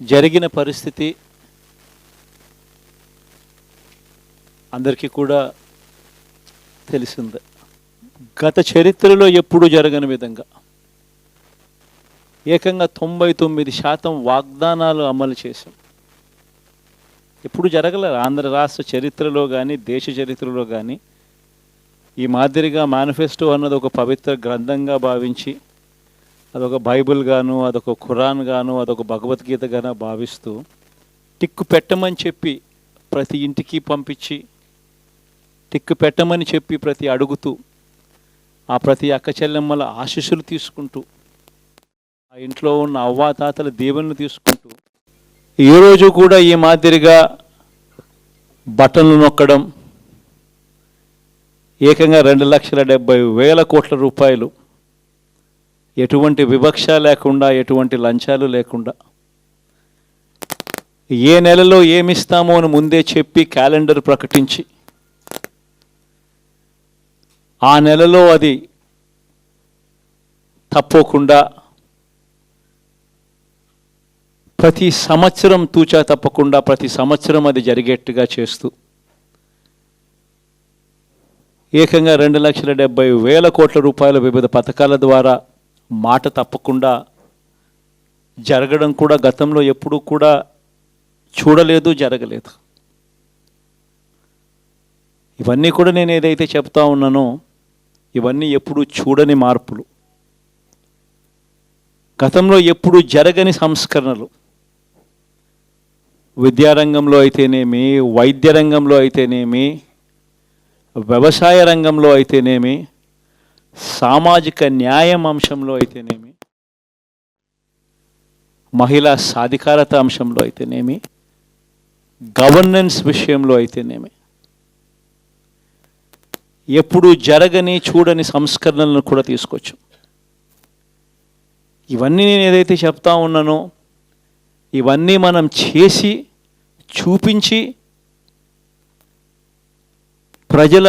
జరిగిన పరిస్థితి అందరికీ కూడా తెలిసిందే. గత చరిత్రలో ఎప్పుడూ జరగని విధంగా ఏకంగా 99% వాగ్దానాలు అమలు చేశాం. ఎప్పుడు జరగలేదు ఆంధ్ర రాష్ట్ర చరిత్రలో కానీ దేశ చరిత్రలో కానీ ఈ మాదిరిగా మేనిఫెస్టో అన్నది ఒక పవిత్ర గ్రంథంగా భావించి అదొక బైబిల్ గాను, అదొక ఖురాన్ గాను, అదొక భగవద్గీత గాను భావిస్తూ టిక్కు పెట్టమని చెప్పి ప్రతి ఇంటికి పంపించి టిక్కు పెట్టమని చెప్పి ప్రతి అడుగుతూ ఆ ప్రతి అక్క చెల్లెమ్మల ఆశీస్సులు తీసుకుంటూ ఆ ఇంట్లో ఉన్న అవ్వాతాతల దీవెనలు తీసుకుంటూ ఈరోజు కూడా ఈ మాదిరిగా బటన్లు నొక్కడం ఏకంగా 2,70,000 కోట్ల రూపాయలు ఎటువంటి వివక్ష లేకుండా ఎటువంటి లంచాలు లేకుండా ఏ నెలలో ఏమిస్తామో అని ముందే చెప్పి క్యాలెండర్ ప్రకటించి ఆ నెలలో అది తప్పకుండా ప్రతి సంవత్సరం తూచా తప్పకుండా ప్రతి సంవత్సరం అది జరిగేట్టుగా చేస్తూ ఏకంగా 2,70,000 కోట్ల రూపాయల వివిధ పథకాల ద్వారా మాట తప్పకుండా జరగడం కూడా గతంలో ఎప్పుడూ కూడా చూడలేదు, జరగలేదు. ఇవన్నీ కూడా నేను ఏదైతే చెప్తా ఉన్నానో ఇవన్నీ ఎప్పుడూ చూడని మార్పులు, గతంలో ఎప్పుడూ జరగని సంస్కరణలు. విద్యారంగంలో అయితేనేమి, వైద్య రంగంలో అయితేనేమి, వ్యవసాయ రంగంలో అయితేనేమి, సామాజిక న్యాయం అంశంలో అయితేనేమి, మహిళా సాధికారత అంశంలో అయితేనేమి, గవర్నెన్స్ విషయంలో అయితేనేమి ఎప్పుడూ జరగని చూడని సంస్కరణలను కూడా తీసుకొచ్చాం. ఇవన్నీ నేను ఏదైతే చెప్తా ఉన్నానో ఇవన్నీ మనం చేసి చూపించి ప్రజల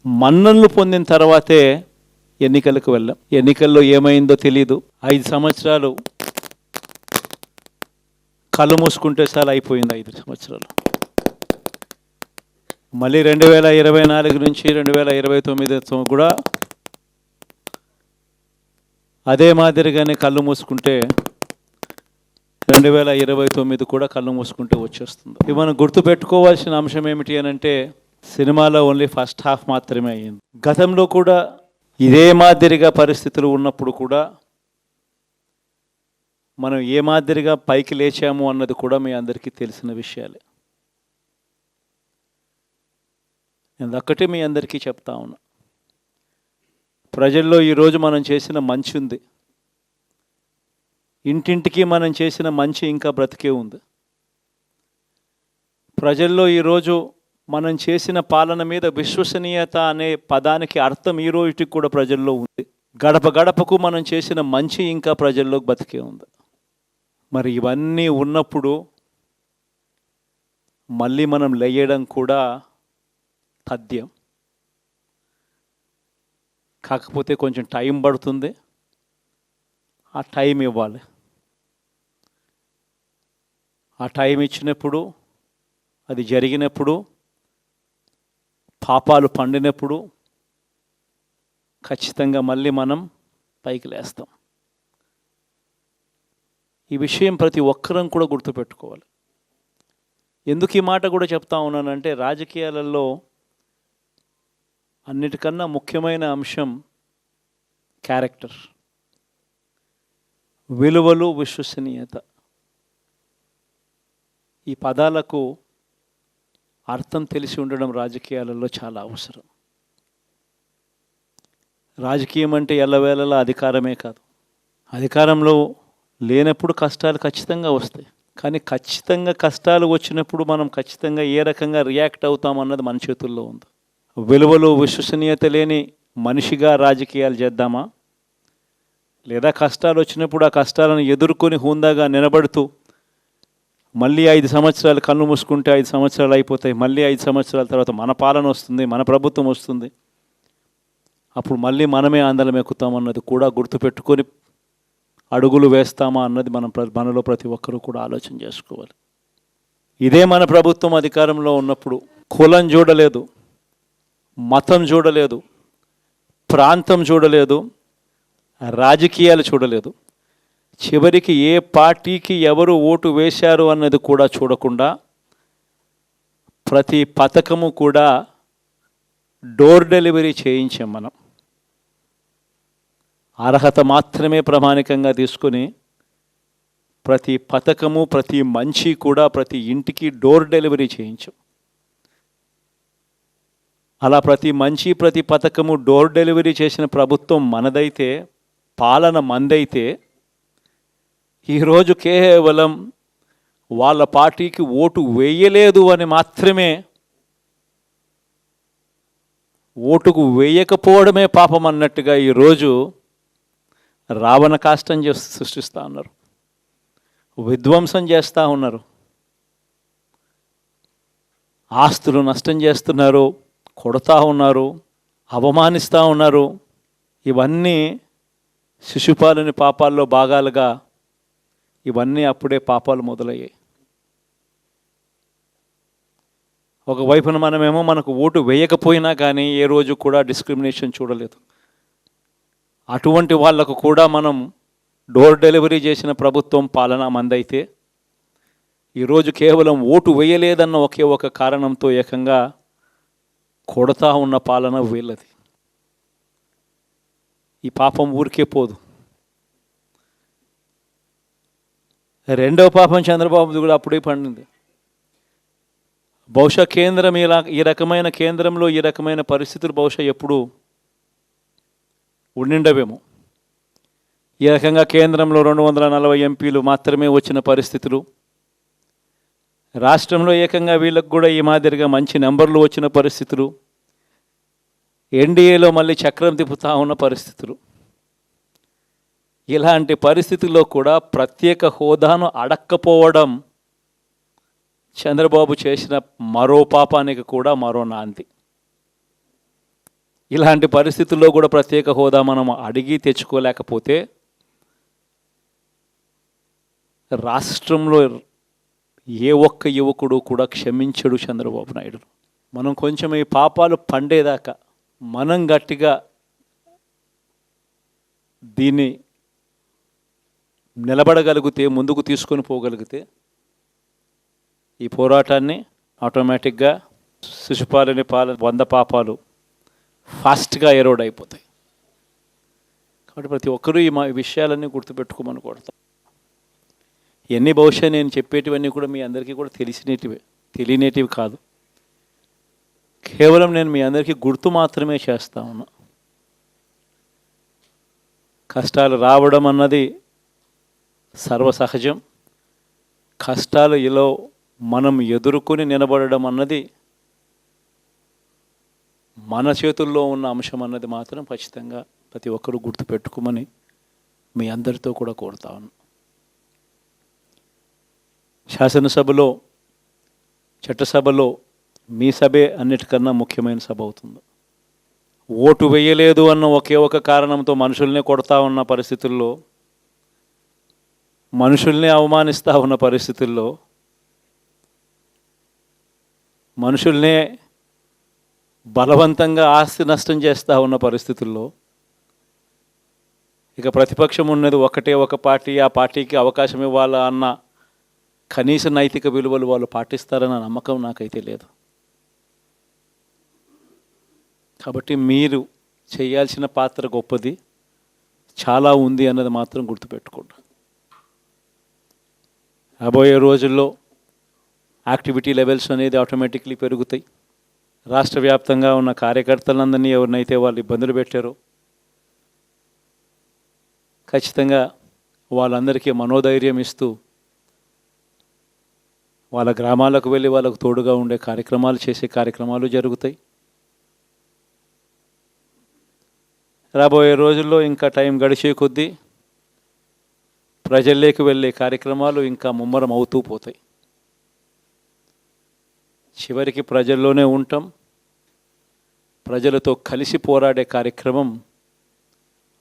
మన్ననలు పొందిన తర్వాతే ఎన్నికలకు వెళ్ళాం. ఎన్నికల్లో ఏమైందో తెలీదు. 5 సంవత్సరాలు కళ్ళు మూసుకుంటే సార్ అయిపోయింది. 5 సంవత్సరాలు మళ్ళీ 2024 నుంచి 2029 కూడా అదే మాదిరిగానే కళ్ళు మూసుకుంటే 2029 కూడా కళ్ళు మూసుకుంటే వచ్చేస్తుంది. ఇవి మనం గుర్తుపెట్టుకోవాల్సిన అంశం ఏమిటి అని అంటే సినిమాలో ఓన్లీ ఫస్ట్ హాఫ్ మాత్రమే అయ్యింది. గతంలో కూడా ఇదే మాదిరిగా పరిస్థితులు ఉన్నప్పుడు కూడా మనం ఏ మాదిరిగా పైకి లేచాము అన్నది కూడా మీ అందరికీ తెలిసిన విషయాలే. నేను ఒక్కటే మీ అందరికీ చెప్తా ఉన్నా, ప్రజల్లో ఈరోజు మనం చేసిన మంచి ఉంది. ఇంటింటికి మనం చేసిన మంచి ఇంకా బ్రతికే ఉంది. ప్రజల్లో ఈరోజు మనం చేసిన పాలన మీద విశ్వసనీయత అనే పదానికి అర్థం ఈ రోజుకి కూడా ప్రజల్లో ఉంది. గడప గడపకు మనం చేసిన మంచి ఇంకా ప్రజల్లోకి బతికే ఉంది. మరి ఇవన్నీ ఉన్నప్పుడు మళ్ళీ మనం లేయడం కూడా తథ్యం. కాకపోతే కొంచెం టైం పడుతుంది, ఆ టైం ఇవ్వాలి. ఆ టైం ఇచ్చినప్పుడు, అది జరిగినప్పుడు, పాపాలు పండినప్పుడు ఖచ్చితంగా మళ్ళీ మనం పైకి లేస్తాం. ఈ విషయం ప్రతి ఒక్కరం కూడా గుర్తుపెట్టుకోవాలి. ఎందుకు ఈ మాట కూడా చెప్తా ఉన్నానంటే రాజకీయాలలో అన్నిటికన్నా ముఖ్యమైన అంశం క్యారెక్టర్, విలువలు, విశ్వసనీయత. ఈ పదాలకు అర్థం తెలిసి ఉండడం రాజకీయాలలో చాలా అవసరం. రాజకీయం అంటే ఎల్లవేళలా అధికారమే కాదు. అధికారంలో లేనప్పుడు కష్టాలు ఖచ్చితంగా వస్తాయి. కానీ ఖచ్చితంగా కష్టాలు వచ్చినప్పుడు మనం ఖచ్చితంగా ఏ రకంగా రియాక్ట్ అవుతామన్నది మన చేతుల్లో ఉంది. విలువలు, విశ్వసనీయత లేని మనిషిగా రాజకీయాలు చేద్దామా, లేదా కష్టాలు వచ్చినప్పుడు ఆ కష్టాలను ఎదుర్కొని హుందాగా నిలబడుతూ మళ్ళీ 5 సంవత్సరాలు కళ్ళు మూసుకుంటే 5 సంవత్సరాలు అయిపోతాయి, మళ్ళీ 5 సంవత్సరాల తర్వాత మన పాలన వస్తుంది, మన ప్రభుత్వం వస్తుంది, అప్పుడు మళ్ళీ మనమే ఆందోళన ఎక్కుతామన్నది కూడా గుర్తుపెట్టుకొని అడుగులు వేస్తామా అన్నది మనలో ప్రతి ఒక్కరూ కూడా ఆలోచన చేసుకోవాలి. ఇదే మన ప్రభుత్వం అధికారంలో ఉన్నప్పుడు కులం చూడలేదు, మతం చూడలేదు, ప్రాంతం చూడలేదు, రాజకీయాలు చూడలేదు. చివరికి ఏ పార్టీకి ఎవరు ఓటు వేశారు అన్నది కూడా చూడకుండా ప్రతి పథకము కూడా డోర్ డెలివరీ చేయించాం మనం. అర్హత మాత్రమే ప్రామాణికంగా తీసుకుని ప్రతి పథకము, ప్రతి మంచి కూడా ప్రతి ఇంటికి డోర్ డెలివరీ చేయించాం. అలా ప్రతి మంచి, ప్రతి పథకము డోర్ డెలివరీ చేసిన ప్రభుత్వం మనదైతే, పాలన మందైతే, ఈరోజు కేవలం వాళ్ళ పార్టీకి ఓటు వేయలేదు అని మాత్రమే, ఓటుకు వేయకపోవడమే పాపం అన్నట్టుగా ఈరోజు రావణ కాష్టం సృష్టిస్తూ ఉన్నారు, విధ్వంసం చేస్తూ ఉన్నారు, ఆస్తులు నష్టం చేస్తున్నారు, కొడతా ఉన్నారు, అవమానిస్తూ ఉన్నారు. ఇవన్నీ శిశుపాలుని పాపాల్లో భాగాలుగా ఇవన్నీ అప్పుడే పాపాలు మొదలయ్యాయి. ఒకవైపున మనమేమో మనకు ఓటు వేయకపోయినా కానీ ఏ రోజు కూడా డిస్క్రిమినేషన్ చూడలేదు. అటువంటి వాళ్లకు కూడా మనం డోర్ డెలివరీ చేసిన ప్రభుత్వం పాలన మందైతే, ఈరోజు కేవలం ఓటు వేయలేదన్న ఒకే ఒక కారణంతో ఏకంగా కొడతా ఉన్న పాలన వీళ్ళది. ఈ పాపం ఊరికే పోదు. రెండవ పాపం చంద్రబాబుది కూడా అప్పుడే పండింది. బహుశా కేంద్రం ఈ రకమైన కేంద్రంలో ఈ రకమైన పరిస్థితులు బహుశా ఎప్పుడు ఉండిండవేమో. ఈ రకంగా కేంద్రంలో 240 ఎంపీలు మాత్రమే వచ్చిన పరిస్థితులు, రాష్ట్రంలో ఏకంగా వీళ్ళకు కూడా ఈ మాదిరిగా మంచి నెంబర్లు వచ్చిన పరిస్థితులు, ఎన్డీఏలో మళ్ళీ చక్రం తిప్పుతా ఉన్న పరిస్థితులు. ఇలాంటి పరిస్థితుల్లో కూడా ప్రత్యేక హోదాను అడక్కపోవడం చంద్రబాబు చేసిన మరో పాపానికి కూడా మరో నాంది. ఇలాంటి పరిస్థితుల్లో కూడా ప్రత్యేక హోదా మనం అడిగి తెచ్చుకోలేకపోతే రాష్ట్రంలో ఏ ఒక్క యువకుడు కూడా క్షమించడు చంద్రబాబు నాయుడు. మనం కొంచెం ఈ పాపాలు పండేదాకా మనం గట్టిగా దీన్ని నిలబడగలిగితే, ముందుకు తీసుకొని పోగలిగితే ఈ పోరాటాన్ని ఆటోమేటిక్గా శిశుపాలుని 100 పాపాలు ఫాస్ట్గా ఎరోడ్ అయిపోతాయి. కాబట్టి ప్రతి ఒక్కరూ ఈ విషయాలన్నీ గుర్తుపెట్టుకోమని కొడతాం. ఇవన్నీ బహుశా నేను చెప్పేటివన్నీ కూడా మీ అందరికీ కూడా తెలియనేటివి కాదు. కేవలం నేను మీ అందరికీ గుర్తు మాత్రమే చేస్తా ఉన్నా. కష్టాలు రావడం అన్నది సర్వసహజం. కష్టాలు ఇలా మనం ఎదుర్కొని నిలబడడం అన్నది మన చేతుల్లో ఉన్న అంశం అన్నది మాత్రం ఖచ్చితంగా ప్రతి ఒక్కరూ గుర్తుపెట్టుకోమని మీ అందరితో కూడా కోరుతా ఉన్నాను. శాసనసభలో, చట్టసభలో మీ సభే అన్నిటికన్నా ముఖ్యమైన సభ అవుతుంది. ఓటు వేయలేదు అన్న ఒకే ఒక కారణంతో మనుషుల్ని కొడతా ఉన్న పరిస్థితుల్లో, మనుషుల్ని అవమానిస్తూ ఉన్న పరిస్థితుల్లో, మనుషుల్నే బలవంతంగా ఆస్తి నష్టం చేస్తూ ఉన్న పరిస్థితుల్లో ఇక ప్రతిపక్షం ఉన్నది ఒకటే ఒక పార్టీ, ఆ పార్టీకి అవకాశం ఇవ్వాలా అన్న కనీస నైతిక విలువలు వాళ్ళు పాటిస్తారన్న నమ్మకం నాకైతే లేదు. కాబట్టి మీరు చేయాల్సిన పాత్ర గొప్పది, చాలా ఉంది అన్నది మాత్రం గుర్తుపెట్టుకోండి. రాబోయే రోజుల్లో యాక్టివిటీ లెవెల్స్ అనేది ఆటోమేటిక్లీ పెరుగుతాయి. రాష్ట్ర వ్యాప్తంగా ఉన్న కార్యకర్తలందరినీ ఎవరినైతే వాళ్ళు ఇబ్బందులు పెట్టారో ఖచ్చితంగా వాళ్ళందరికీ మనోధైర్యం ఇస్తూ వాళ్ళ గ్రామాలకు వెళ్ళి వాళ్ళకు తోడుగా ఉండే కార్యక్రమాలు చేసే కార్యక్రమాలు జరుగుతాయి. రాబోయే రోజుల్లో ఇంకా టైం గడిచే కొద్దీ ప్రజల్లోకి వెళ్ళే కార్యక్రమాలు ఇంకా ముమ్మరం అవుతూ పోతాయి. చివరికి ప్రజల్లోనే ఉంటాం. ప్రజలతో కలిసి పోరాడే కార్యక్రమం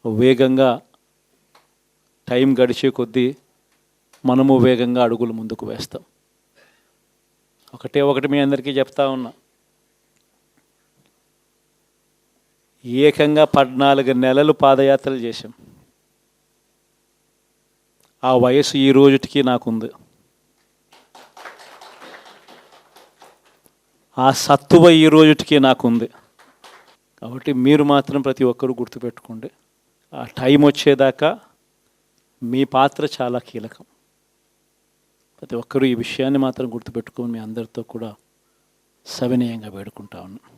వేగంగా టైం గడిచే కొద్దీ మనము వేగంగా అడుగులు ముందుకు వేస్తాం. ఒకటి మీ అందరికీ చెప్తా ఉన్నా, ఏకంగా 14 నెలలు పాదయాత్రలు చేశాం. ఆ వయసు ఈ రోజుటికి నాకుంది. ఆ సత్తువ ఈ రోజుటికి నాకుంది. కాబట్టి మీరు మాత్రం ప్రతి ఒక్కరూ గుర్తుపెట్టుకోండి, ఆ టైం వచ్చేదాకా మీ పాత్ర చాలా కీలకం. ప్రతి ఒక్కరూ ఈ విషయాన్ని మాత్రం గుర్తుపెట్టుకొని మీ అందరితో కూడా సవినయంగా వేడుకుంటా ఉన్నాను.